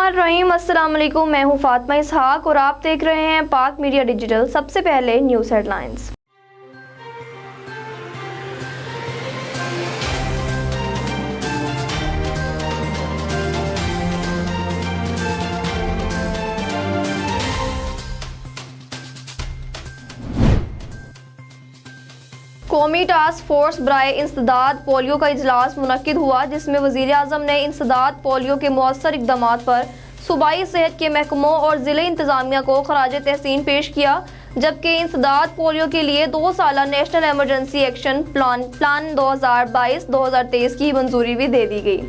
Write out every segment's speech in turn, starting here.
बिस्मिल्लाहिर्रहमानिर्रहीम। अस्सलाम वालेकुम। मैं हूँ फातिमा इसहाक और आप देख रहे हैं पाक मीडिया डिजिटल। सबसे पहले न्यूज़ हेडलाइंस। कौमी टास्क फोर्स बराए इंसदाद पोलियो का इजलास मुनक्किद हुआ, जिसमें वज़ीर आज़म ने इंसदाद पोलियो के मौसर इक़दामात पर सूबाई सेहत के महकमों और ज़िले इंतज़ामिया को खराज तहसीन पेश किया, जबकि इंसदाद पोलियो के लिए 2 साला नेशनल एमरजेंसी एक्शन प्लान 2022-2023 की मंजूरी भी दे दी गई।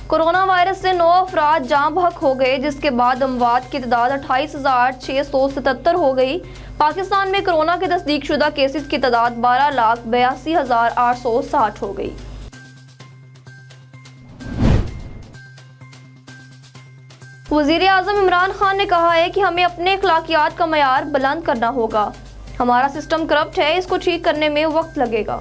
कोरोना वायरस से 9 अफराद जाँ बहक हो गए, जिसके बाद अमवात की तादाद 28,677 हो गई। पाकिस्तान में कोरोना के तस्दीक शुदा केसेस की तादाद 12,82,860 हो गई। वज़ीर आज़म इमरान खान ने कहा है कि हमें अपने अखलाकियात का मयार बुलंद करना होगा। हमारा सिस्टम करप्ट है, इसको ठीक करने में वक्त लगेगा।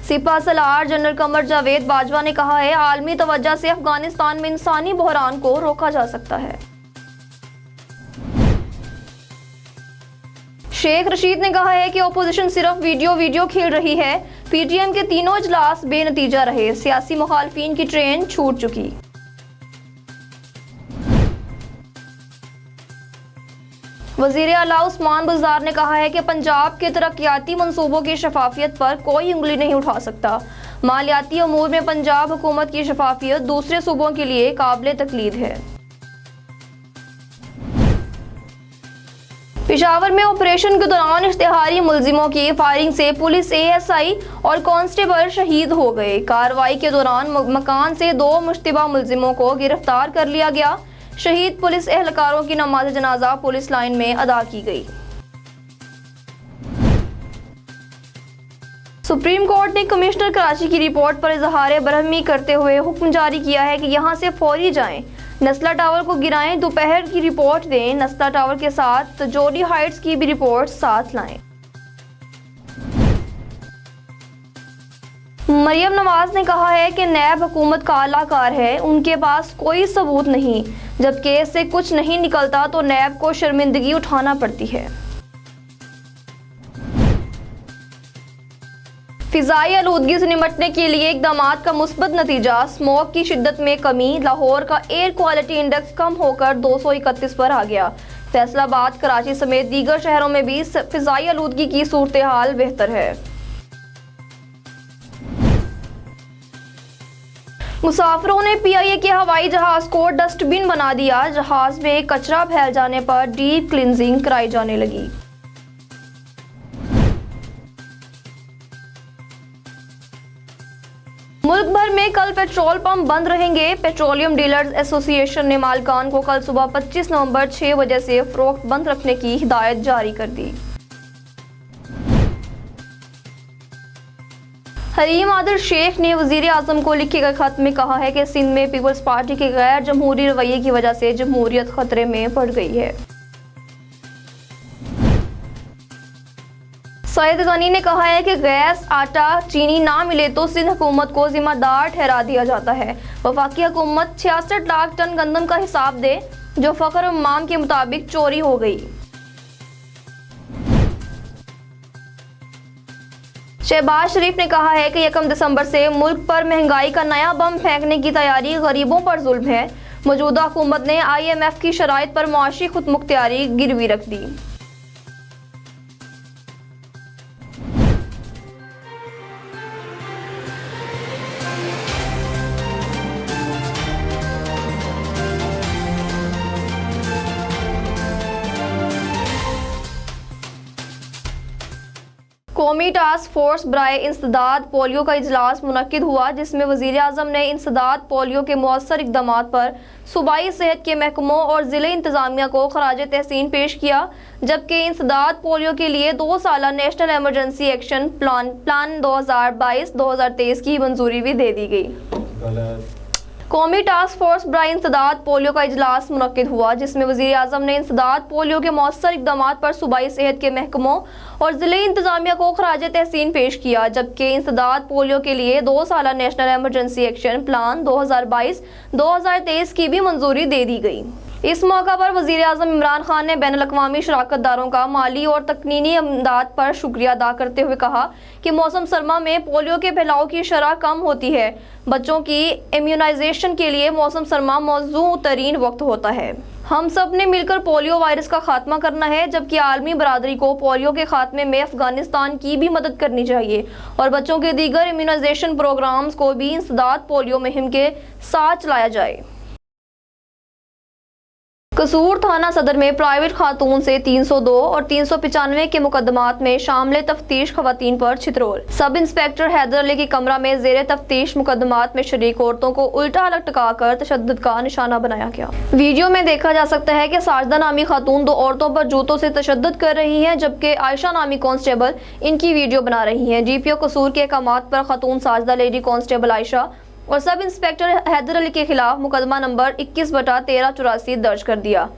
सिपा सलार जनरल कमर जावेद बाजवा ने कहा है, आलमी तवज्जो से अफगानिस्तान में इंसानी बहरान को रोका जा सकता है। शेख रशीद ने कहा है कि ओपोजिशन सिर्फ वीडियो खेल रही है। पीटीएम के तीनों इजलास बेनतीजा रहे, सियासी मुखालफिन की ट्रेन छूट चुकी। वज़ीर आला उस्मान बुज़दार ने कहा है कि पंजाब के तरक्याती मंसूबों की शफाफियत पर कोई उंगली नहीं उठा सकता। मालियाती अमूर में पंजाब हुकूमत की शफाफियत दूसरे सूबों के लिए काबिल तकलीद है। पेशावर में ऑपरेशन के दौरान इश्तिहारी मुलजिमों की फायरिंग से पुलिस एएसआई और कांस्टेबल शहीद हो गए। कार्रवाई के दौरान मकान से 2 मुश्तबा मुलजिमों को गिरफ्तार कर लिया गया। शहीद पुलिस एहलकारों की नमाज जनाजा पुलिस लाइन में अदा की गई। सुप्रीम कोर्ट ने कमिश्नर कराची की रिपोर्ट पर इजहार बरहमी करते हुए हुक्म जारी किया है कि यहां से फौरी जाएं, नस्ला टावर को गिराएं, दोपहर की रिपोर्ट दें। नस्ला टावर के साथ जोडी हाइट्स की भी रिपोर्ट साथ लाएं। मरियम नवाज ने कहा है कि नैब हुकूमत का आलाकार है, उनके पास कोई सबूत नहीं। जब केस से कुछ नहीं निकलता तो नैब को शर्मिंदगी उठाना पड़ती है। फिजाई आलूदगी से निपटने के लिए इक़दामात का मुस्बत नतीजा, स्मोक की शिद्दत में कमी। लाहौर का एयर क्वालिटी इंडेक्स कम होकर 231 पर आ गया। फैसलाबाद, कराची समेत दीगर शहरों में भी फिजाई आलूदगी की सूरत हाल बेहतर है। मुसाफिरों ने पीआईए के हवाई जहाज को डस्टबिन बना दिया। जहाज में कचरा फैल जाने पर डीप क्लींजिंग कराई जाने लगी। मुल्क भर में कल पेट्रोल पंप बंद रहेंगे। पेट्रोलियम डीलर्स एसोसिएशन ने मालिकान को कल सुबह 25 नवंबर 6 बजे से फरोख्त बंद रखने की हिदायत जारी कर दी। हरीम आदिल शेख ने वज़ीर आज़म को लिखे गए खत में कहा है कि सिंध में पीपल्स पार्टी के गैर जमहूरी रवैये की वजह से जमहूरियत खतरे में पड़ गई है। सईद गनी ने कहा है कि गैस, आटा, चीनी ना मिले तो सिंध हुकूमत को जिम्मेदार ठहरा दिया जाता है। वफाकी हुकूमत 66 लाख टन गंदम का हिसाब दे, जो फखर इमाम के मुताबिक चोरी हो गई। शहबाज शरीफ ने कहा है कि 1 दिसंबर से मुल्क पर महंगाई का नया बम फेंकने की तैयारी गरीबों पर जुल्म है। मौजूदा हुकूमत ने IMF की शराइत पर मुआशी खुदमुख्तियारी गिरवी रख दी। कौमी टास्क फोर्स बराए इंसदाद पोलियो का इजलास मुनक्किद हुआ, जिसमें वज़ीर आज़म ने इंसदाद पोलियो के मौसर इक़दामात पर सूबाई सेहत के महकमों और ज़िले इंतज़ामिया को खराज तहसीन पेश किया, जबकि इंसदाद पोलियो के लिए 2 साला नेशनल एमरजेंसी एक्शन प्लान 2022-2023 की मंजूरी भी दे दी गई। कौमी टास्क फोर्स बराए इंसदाद पोलियो का इजलास मुनक्किद हुआ, जिसमें वज़ीर आज़म ने इंसदाद पोलियो के मौसर इक़दामात पर सूबाई सेहत के महकमों और ज़िले इंतज़ामिया को खराज तहसीन पेश किया। जबकि इंसदाद पोलियो के लिए 2 साला नेशनल एमरजेंसी एक्शन प्लान 2022-2023 की भी मंजूरी दे दी गई। इस मौका पर वज़ीर आज़म इमरान खान ने बैनुल अक़वामी शराकतदारों का माली और तकनीनी इमदाद पर शुक्रिया अदा करते हुए कहा कि मौसम सरमा में पोलियो के फैलाव की शरह कम होती है। बच्चों की इम्यूनाइजेशन के लिए मौसम सरमा मौजूद तरीन वक्त होता है। हम सब ने मिलकर पोलियो वायरस का खात्मा करना है, जबकि आलमी बरादरी को पोलियो के खात्मे में अफगानिस्तान की भी मदद करनी चाहिए और बच्चों के दीगर इम्यूनाइजेशन प्रोग्राम्स को भी इंसदाद पोलियो मुहिम के साथ चलाया जाए। कसूर थाना सदर में प्राइवेट खातून से 302 और 395 के मुकदमात में शामिल तफ्तीश खवातीन पर छितरोल। सब इंस्पेक्टर हैदर अली की कमरा में जेर तफ्तीश मुकदमात में शरीक औरतों को उल्टा लटकाकर तशद्दुद का निशाना बनाया गया। वीडियो में देखा जा सकता है कि साजदा नामी खातून 2 औरतों पर जूतों से तशद्दुद कर रही हैं, जबकि आयशा नामी कांस्टेबल इनकी वीडियो बना रही हैं। डीपीओ कसूर के अहकामात पर खातून साजदा लेडी कांस्टेबल आयशा और सब इंस्पेक्टर हैदर अली के खिलाफ मुकदमा नंबर 21/1384 दर्ज कर दिया।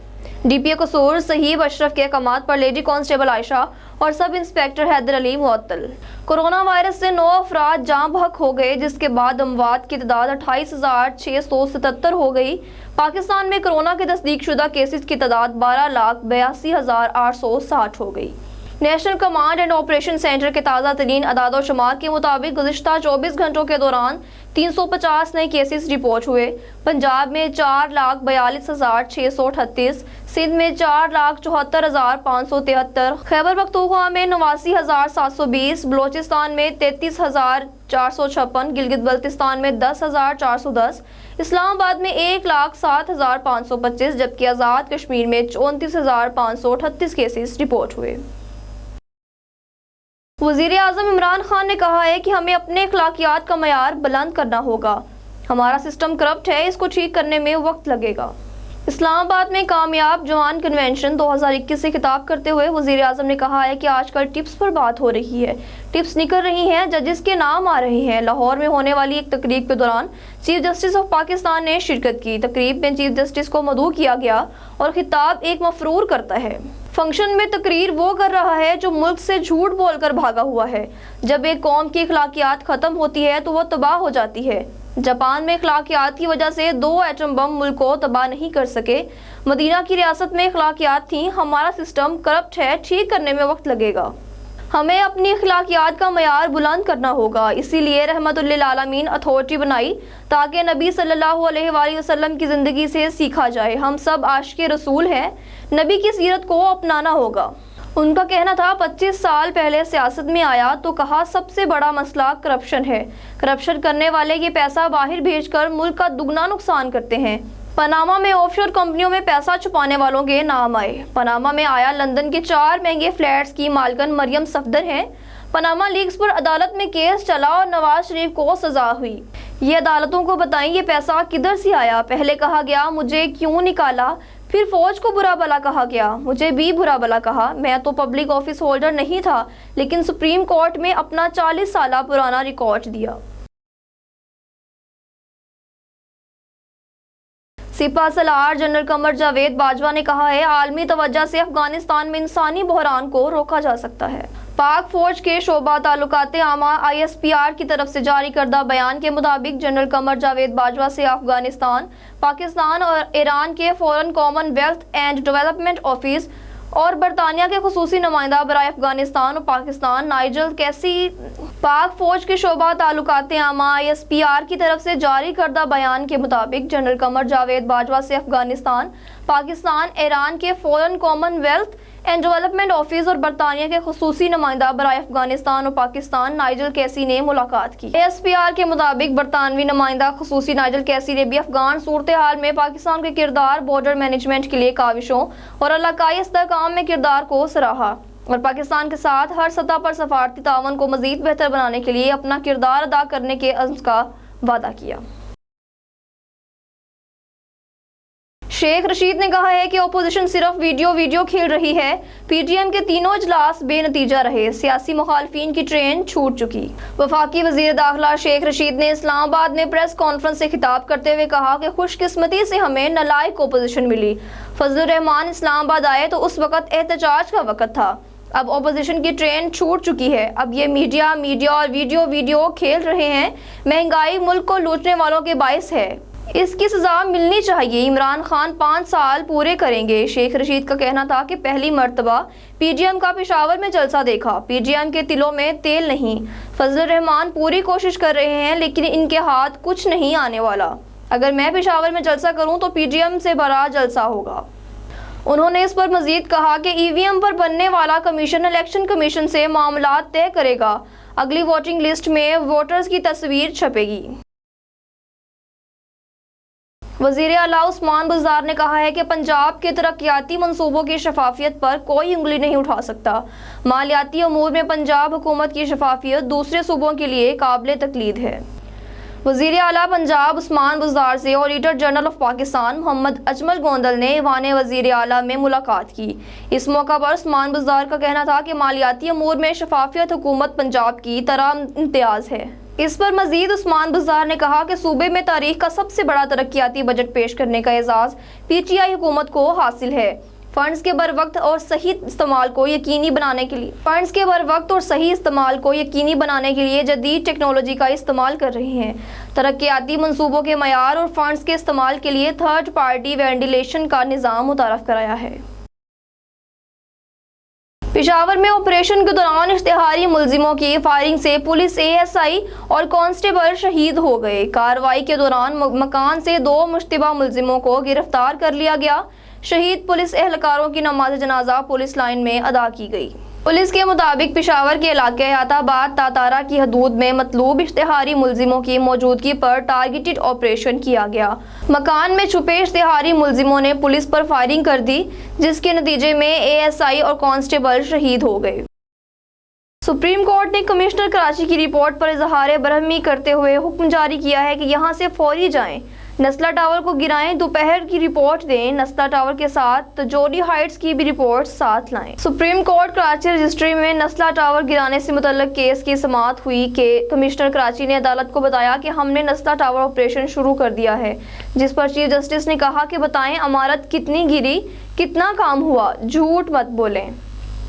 डीपीओ कसूर सहीब अशरफ के अहकामात पर लेडी कांस्टेबल आयशा और सब इंस्पेक्टर हैदर अली मुअत्तल। कोरोना वायरस से 9 अफराद जाँ बहक हो गए, जिसके बाद अमवात की तादाद 28,677 हो गई। पाकिस्तान में कोरोना के तस्दीक शुदा केसेस की तादाद 12,82,860 हो गई। National command and operation centre के ताज़ा तरीन अदाद शुमार के मुताबिक गुज़िश्ता 24 घंटों के दौरान 350 नए केसेस रिपोर्ट हुए। पंजाब में 4,42,638, सिंध में 4,74,573, खैबर पख्तूनख्वा में 89,720, बलोचिस्तान में 33,456, गिलगित बल्तिस्तान में 10,410, इस्लामाबाद में 1,07,525, जबकि आज़ाद कश्मीर में 34,538 केसेस रिपोर्ट हुए। वज़ीर आज़म इमरान खान ने कहा है कि हमें अपने अखलाकियात का मयार बुलंद करना होगा। हमारा सिस्टम करप्ट है, इसको ठीक करने में वक्त लगेगा। इस्लामाबाद में कामयाब जवान कन्वेंशन 2021 से खिताब करते हुए वज़ीर आज़म ने कहा है कि आजकल टिप्स पर बात हो रही है, टिप्स निकल रही हैं, जजेस के नाम आ रहे हैं। लाहौर में होने वाली एक तकरीब के दौरान चीफ जस्टिस ऑफ पाकिस्तान ने शिरकत की। तकरीब में चीफ जस्टिस को मदऊ किया गया और खिताब एक मफरूर करता है। फंक्शन में तकरीर वो कर रहा है जो मुल्क से झूठ बोलकर भागा हुआ है। जब एक कौम की अखलाकियात खत्म होती है तो वह तबाह हो जाती है। जापान में अखलाकियात की वजह से 2 एटम बम मुल्क को तबाह नहीं कर सके। मदीना की रियासत में अखलाकियात थी। हमारा सिस्टम करप्ट है, ठीक करने में वक्त लगेगा। हमें अपनी अखलाकियात का मयार बुलंद करना होगा। इसीलिए रहमतुल्लिल आलमीन अथॉरिटी बनाई ताकि नबी सल्लल्लाहु अलैहि वसल्लम की ज़िंदगी से सीखा जाए। हम सब आशिक़े रसूल हैं, नबी की सीरत को अपनाना होगा। उनका कहना था 25 साल पहले सियासत में आया तो कहा सबसे बड़ा मसला करप्शन है। करप्शन करने वाले ये पैसा बाहर भेजकर मुल्क का दुगना नुकसान करते हैं। पनामा में ऑफशोर कंपनियों में पैसा छुपाने वालों के नाम आए। पनामा में आया लंदन के 4 महंगे फ्लैट्स की मालकन मरियम सफदर हैं। पनामा लीक्स पर अदालत में केस चला और नवाज शरीफ को सजा हुई। ये अदालतों को बताएं ये पैसा किधर से आया। पहले कहा गया मुझे क्यों निकाला, फिर फौज को बुरा भला कहा गया, मुझे भी बुरा भला कहा। मैं तो पब्लिक ऑफिस होल्डर नहीं था, लेकिन सुप्रीम कोर्ट में अपना 40 साल पुराना रिकॉर्ड दिया। सिपा सलार जनरल कमर जावेद बाजवा ने कहा है आलमी तवज्जो से अफगानिस्तान में इंसानी बहरान को रोका जा सकता है। पाक फौज के शोबा ताल्लुकात आमा ISPR की तरफ से जारी करदा बयान के मुताबिक जनरल कमर जावेद बाजवा से अफगानिस्तान, पाकिस्तान और ईरान के foreign Commonwealth and development office और बरतानिया के खुसूसी नुमाइंदा बराए अफगानिस्तान और पाकिस्तान नाइजल कैसी पाक फौज के शोबा ताल्लुकात आमा ISPR की तरफ से जारी करदा बयान के मुताबिक जनरल कमर जावेद बाजवा से अफगानिस्तान, पाकिस्तान, ईरान के foreign Commonwealth and development office और बरतानिया के खुसूसी नुमाइंदा बराए अफगानिस्तान और पाकिस्तान नाइजल कैसी ने मुलाकात की। ISPR के मुताबिक बरतानवी नुमाइंदा खुसूसी नाइजल कैसी ने भी अफगान सूरत हाल में पाकिस्तान के किरदार, बॉर्डर मैनेजमेंट के लिए काविशों और इलाकाई इस्तेहकाम में किरदार को सराहा और पाकिस्तान के साथ हर सतह पर सफारती तावन को मजीद बेहतर बनाने के लिए अपना किरदार अदा करने के अज़्म का वादा किया। शेख रशीद ने कहा है कि ओपोजिशन सिर्फ वीडियो खेल रही है। पीटीएम के तीनों इजलास बेनतीजा रहे, सियासी मुखालफिन की ट्रेन छूट चुकी। वफाकी वजीर दाखिला शेख रशीद ने इस्लामाबाद में प्रेस कॉन्फ्रेंस से खिताब करते हुए कहा कि खुशकिस्मती से हमें नालायक ओपोजिशन मिली। फजलुर रहमान इस्लामाबाद आए तो उस वक्त एहतजाज का वक्त था, अब ओपोजिशन की ट्रेन छूट चुकी है। अब ये मीडिया और वीडियो खेल रहे हैं। महंगाई मुल्क को लूटने वालों के बाइस है, इसकी सजा मिलनी चाहिए। इमरान खान 5 साल पूरे करेंगे। शेख रशीद का कहना था कि पहली मर्तबा पीटीएम का पेशावर में जलसा देखा, पीटीएम के तिलों में तेल नहीं। फजलुर रहमान पूरी कोशिश कर रहे हैं लेकिन इनके हाथ कुछ नहीं आने वाला। अगर मैं पेशावर में जलसा करूं तो पीटीएम से बड़ा जलसा होगा। उन्होंने इस पर मजीद कहा कि ईवीएम पर बनने वाला कमीशन इलेक्शन कमीशन से मामला तय करेगा। अगली वोटिंग लिस्ट में वोटर्स की तस्वीर छपेगी। वजीर आला उस्मान बुज़दार ने कहा है कि पंजाब के तरक्याती मंसूबों की शफाफियत पर कोई उंगली नहीं उठा सकता। मालियाती अमूर में पंजाब हुकूमत की शफाफियत दूसरे सूबों के लिए काबिल तकलीद है। वजीर आला पंजाब उस्मान बुज़दार से auditor general of Pakistan Mohammad Ajmal Gondal ने ईवान वजीर आला में मुलाकात की। इस मौका पर उस्मान बुज़दार का कहना था कि मालियाती अमूर में शफाफियत हुकूमत पंजाब की तरह इम्तियाज़ है। इस पर मजीद उस्मान बुज़दार ने कहा कि सूबे में तारीख का सबसे बड़ा तरक्याती बजट पेश करने का एजाज़ पीटीआई हुकूमत को हासिल है। फंड्स के बर वक्त और सही इस्तेमाल को यकीनी बनाने के लिए जदीद टेक्नोलॉजी का इस्तेमाल कर रहे हैं। तरक्याती मंसूबों के मयार और फंड्स के इस्तेमाल के लिए थर्ड पार्टी वेंटिलेशन का निज़ाम मुतारफ कराया है। पेशावर में ऑपरेशन के दौरान इश्तिहारी मुलजिमों की फायरिंग से पुलिस एएसआई और कांस्टेबल शहीद हो गए। कार्रवाई के दौरान मकान से 2 मुश्तबा मुलजिमों को गिरफ्तार कर लिया गया। शहीद पुलिस एहलकारों की नमाज जनाजा पुलिस लाइन में अदा की गई। पुलिस के मुताबिक पेशावर के इलाके हयाताबाद तातारा की हदूद में मतलूब इश्तिहारी मुलजिमों की मौजूदगी पर टारगेटेड ऑपरेशन किया गया। मकान में छुपे इश्तिहारी मुलजिमों ने पुलिस पर फायरिंग कर दी, जिसके नतीजे में एएसआई और कांस्टेबल शहीद हो गए। सुप्रीम कोर्ट ने कमिश्नर कराची की रिपोर्ट पर इजहार बरहमी करते हुए हुक्म जारी किया है कि यहां से फौरी जाएं, नस्ला टावर को गिराएं, दोपहर की रिपोर्ट दें। नस्ला टावर के साथ तजौरी हाइट्स की भी रिपोर्ट साथ लाएं। सुप्रीम कोर्ट कराची रजिस्ट्री में नस्ला टावर गिराने से मुतल्लिक केस की समाअत हुई कि कमिश्नर कराची ने अदालत को बताया कि हमने नस्ला टावर ऑपरेशन शुरू कर दिया है, जिस पर चीफ जस्टिस ने कहा कि बताएं इमारत कितनी गिरी, कितना काम हुआ, झूठ मत बोलें।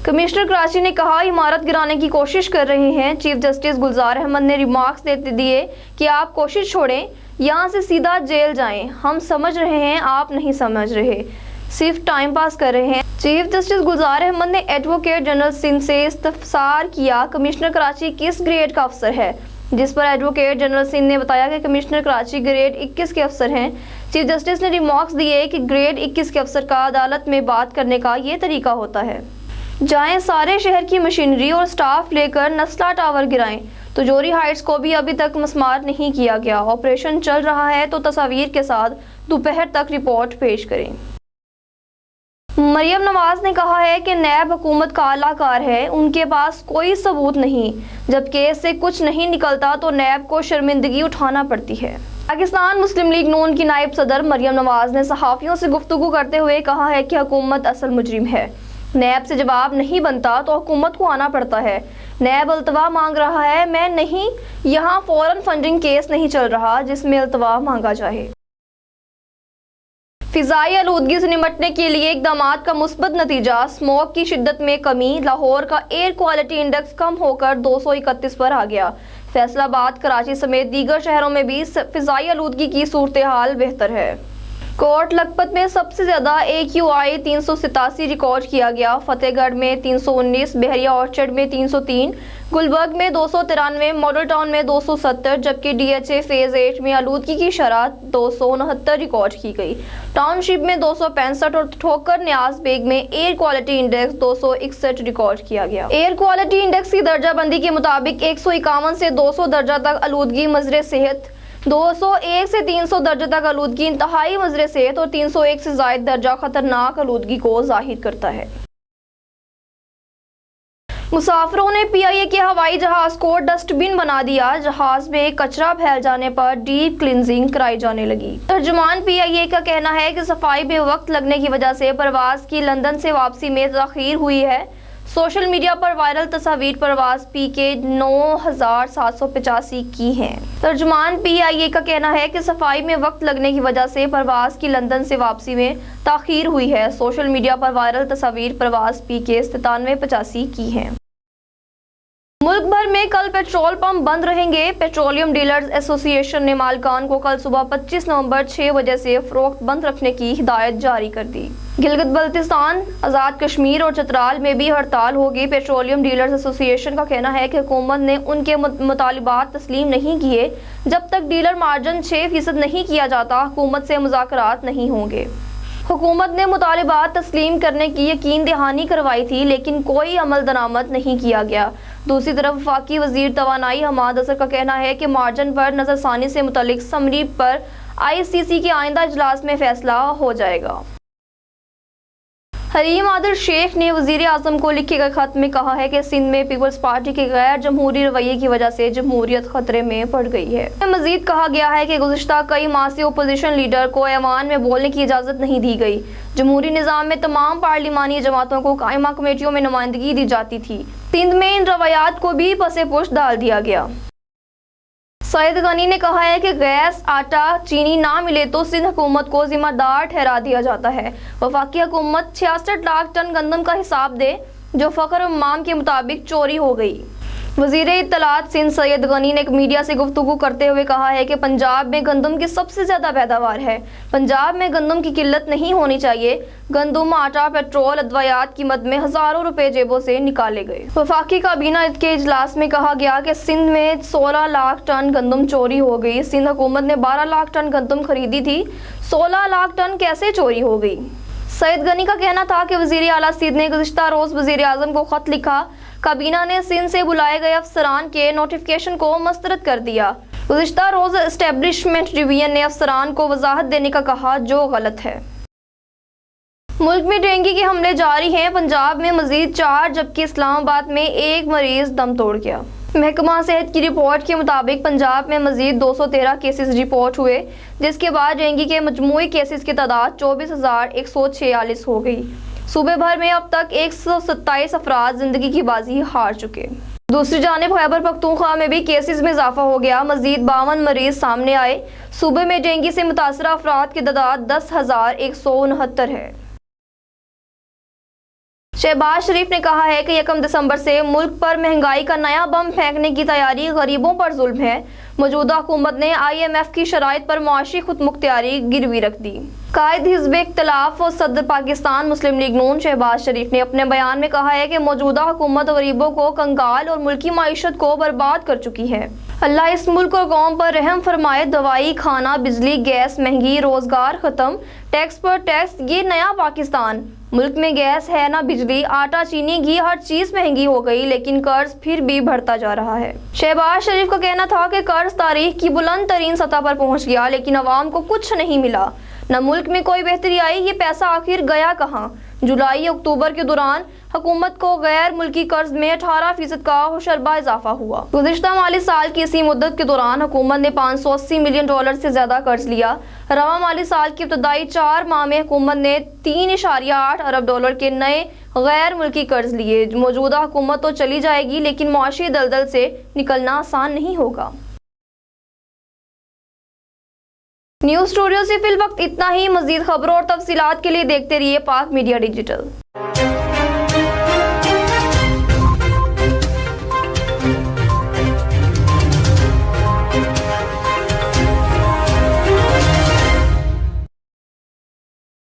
कमिश्नर कराची ने कहा इमारत गिराने की कोशिश कर रहे हैं। चीफ जस्टिस गुलजार अहमद ने रिमार्क्स देते दिए कि आप कोशिश छोड़ें, यहाँ से सीधा जेल जाएं। हम समझ रहे हैं, आप नहीं समझ रहे, सिर्फ टाइम पास कर रहे हैं। चीफ जस्टिस गुलजार अहमद ने एडवोकेट जनरल सिंह से इस्तफसार किया कमिश्नर कराची किस ग्रेड का अफसर है, जिस पर एडवोकेट जनरल सिंह ने बताया कि कमिश्नर कराची ग्रेड 21 के अफसर हैं। चीफ जस्टिस ने रिमार्क्स दिए कि ग्रेड 21 के अफसर का अदालत में बात करने का ये तरीका होता है। जाएं, सारे शहर की मशीनरी और स्टाफ लेकर नस्ला टावर गिराएं। तजौरी हाइट्स को भी अभी तक मस्मार नहीं किया गया। ऑपरेशन चल रहा है तो तस्वीर के साथ दोपहर तक रिपोर्ट पेश करें। मरियम नवाज ने कहा है कि नैब हुकूमत का आलाकार है, उनके पास कोई सबूत नहीं, जब केस से कुछ नहीं निकलता तो नैब को शर्मिंदगी उठाना पड़ती है। पाकिस्तान मुस्लिम लीग नून की नायब सदर मरियम नवाज ने सहाफ़ियों से गुफ्तगू करते हुए कहा है कि हुकूमत असल मुजरिम है। नैब से जवाब नहीं बनता तो हुकूमत को आना पड़ता है। नैब अल्तवा मांग रहा है, मैं नहीं, यहाँ फौरन फंडिंग केस नहीं चल रहा जिसमें अल्तवा मांगा जाए। फिजाई आलूदगी से निपटने के लिए इक़दामात का मुस्बत नतीजा, स्मोक की शिद्दत में कमी। लाहौर का एयर क्वालिटी इंडेक्स कम होकर 231 पर आ गया। फैसलाबाद, कराची समेत दीगर शहरों में भी फिजाई आलूदगी की सूरत हाल बेहतर है। कोट लखपत में सबसे ज्यादा AQI 387 रिकॉर्ड किया गया। फतेहगढ़ में 319, बहरिया ऑर्चर्ड में 303, गुलबर्ग में 293, मॉडल टाउन में 270, जबकि DHA फेज 8 में आलूदगी की शरह 269 रिकॉर्ड की गई। टाउनशिप में 265 और ठोकर न्याज बेग में एयर क्वालिटी इंडेक्स 261 रिकॉर्ड किया गया। एयर क्वालिटी इंडेक्स की दर्जाबंदी के मुताबिक 151 से 200 दर्जा तक आलूदगी मजरे सेहत, 201 से 300 दर्जे तक आलूदगी इंतहाई मजरे सेहत और 301 से जायद दर्जा खतरनाक आलूदगी को जाहिर करता है। मुसाफिरों ने पीआईए के हवाई जहाज को डस्टबिन बना दिया। जहाज में कचरा फैल जाने पर डीप क्लींजिंग कराई जाने लगी। तर्जुमान पीआईए का कहना है कि सफाई में वक्त लगने की वजह से परवाज की लंदन से वापसी में ताखीर हुई है। सोशल मीडिया पर वायरल तस्वीर परवाज पीके 9785 की हैं। तर्जुमान पीआईए का कहना है कि सफाई में वक्त लगने की वजह से परवाज की लंदन से वापसी में ताखीर हुई है। सोशल मीडिया पर वायरल तस्वीर परवाज पीके 9785 की हैं। मुल्क भर में कल पेट्रोल पंप बंद रहेंगे। पेट्रोलियम डीलर्स एसोसिएशन ने मालिकान को कल सुबह 25 नवंबर 6 बजे से फरोख्त बंद रखने की हिदायत जारी कर दी। गिलगित बल्तिस्तान, आज़ाद कश्मीर और चतराल में भी हड़ताल होगी। पेट्रोलियम डीलर्स एसोसिएशन का कहना है कि हुकूमत ने उनके मुतालिबात तस्लीम नहीं किए। जब तक डीलर मार्जिन 6% नहीं किया जाता, हुकूमत से मुज़ाकरात नहीं होंगे। हुकूमत ने मुतालिबात तस्लीम करने की यकीन दहानी करवाई थी, लेकिन कोई अमल दरामद नहीं किया गया। दूसरी तरफ वफाकी वजीर तवानाई हमाद असर का कहना है कि मार्जिन पर नजरसानी से मुतल्लिक समरी पर ICC के आइंदा इजलास में फैसला हो जाएगा। हरीम आदिल शेख ने वजीर आजम को लिखे गए खत में कहा है कि सिंध में पीपल्स पार्टी के गैर जमहूरी रवैये की वजह से जमहूरियत खतरे में पड़ गई है। मजीद कहा गया है कि गुज़िश्ता कई माह से अपोजिशन लीडर को ऐवान में बोलने की इजाज़त नहीं दी गई। जमहूरी निज़ाम में तमाम पार्लिमानी जमातों को कायमा कमेटियों में नुमाइंदगी दी जाती थी। सिंध में इन रवायात को भी पसे पुश डाल दिया गया। सईद गनी ने कहा है कि गैस, आटा, चीनी ना मिले तो सिंध हुकूमत को जिम्मेदार ठहरा दिया जाता है। वफाकी हुकूमत 66 लाख टन गंदम का हिसाब दे, जो फ़ख्र इमाम के मुताबिक चोरी हो गई। वज़ीर इत्तलात सिंध सईद गनी ने मीडिया से गुफ्तगू करते हुए कहा है कि पंजाब में गंदम की सबसे ज़्यादा पैदावार है। पंजाब में गंदम की किल्लत नहीं होनी चाहिए। गंदम, आटा, पेट्रोल, अदवायात की मद में हज़ारों रुपए जेबों से निकाले गए। वफाकी काबीना के इजलास में कहा गया कि सिंध में 16 लाख टन गंदम चोरी हो गई। सिंध हुकूमत ने 12 लाख टन गंदम खरीदी थी, 16 लाख टन कैसे चोरी हो गई। सईद गनी का कहना था कि वज़ीर आला सिंध ने गुज़िश्ता रोज़ वज़ीर आज़म को ख़त लिखा। काबीना ने सिंध से बुलाए गए अफसरान के नोटिफिकेशन को मुस्तरद कर दिया। गुज़िश्ता रोज़ एस्टेब्लिशमेंट डिवीजन ने अफसरान को वजाहत देने का कहा, जो गलत है। मुल्क में डेंगू के हमले जारी हैं। पंजाब में मजीद 4 जबकि इस्लामाबाद में 1 मरीज दम तोड़ गया। महकमा सेहत की रिपोर्ट के मुताबिक पंजाब में मजीद 213 केसेस रिपोर्ट हुए, जिसके बाद डेंगू के मजमूई केसेस की तादाद 24,146 हो गई। सूबे भर में अब तक 127 अफराद जिंदगी की बाजी हार चुके। दूसरी जानिब खैबर पख्तूनख्वा में भी केसेस में इजाफा हो गया। मजीद 52 मरीज सामने आए। सूबे में डेंगू से मुतासरा अफराद की तादाद 10,169 है। शहबाज शरीफ ने कहा है कि 1 दिसंबर से मुल्क पर महंगाई का नया बम फेंकने की तैयारी गरीबों पर जुल्म है। मौजूदा हुकूमत ने IMF की शराइत पर मुआशी खुदमुख्तियारी गिरवी रख दी। कायद हिज़्ब इख्तिलाफ और सदर पाकिस्तान मुस्लिम लीग नून शहबाज शरीफ ने अपने बयान में कहा है कि मौजूदा हुकूमत गरीबों को कंगाल और मुल्की माईशत को बर्बाद कर चुकी है। अल्लाह इस मुल्क और कौम पर रहम फरमाए। दवाई, खाना, बिजली, गैस महंगी, रोजगार खत्म, टैक्स पर टैक्स, ये नया पाकिस्तान। मुल्क में गैस है ना बिजली, आटा, चीनी, घी, हर चीज महंगी हो गई, लेकिन कर्ज फिर भी बढ़ता जा रहा है। शहबाज शरीफ का कहना था कि कर्ज तारीख की बुलंद तरीन सतह पर पहुंच गया, लेकिन अवाम को कुछ नहीं मिला, न मुल्क में कोई बेहतरी आई। ये पैसा आखिर गया कहाँ। जुलाई अक्टूबर के दौरान हुकूमत को गैर मुल्की कर्ज में 18% का होशरबा इजाफा हुआ। गुज़िश्ता माली साल की इसी मुद्दत के दौरान हुकूमत ने $580 मिलियन से ज्यादा कर्ज लिया। रवा माली साल की इब्तदाई 4 माह में हुकूमत ने $3.8 अरब के नए गैर मुल्की कर्ज लिए। मौजूदा हुकूमत तो चली जाएगी, लेकिन मुआशी दलदल से निकलना आसान नहीं होगा। न्यूज़ स्टूडियो से फिल वक्त इतना ही। मजीद खबरों और तफसीलात के लिए देखते रहिए पाक मीडिया डिजिटल।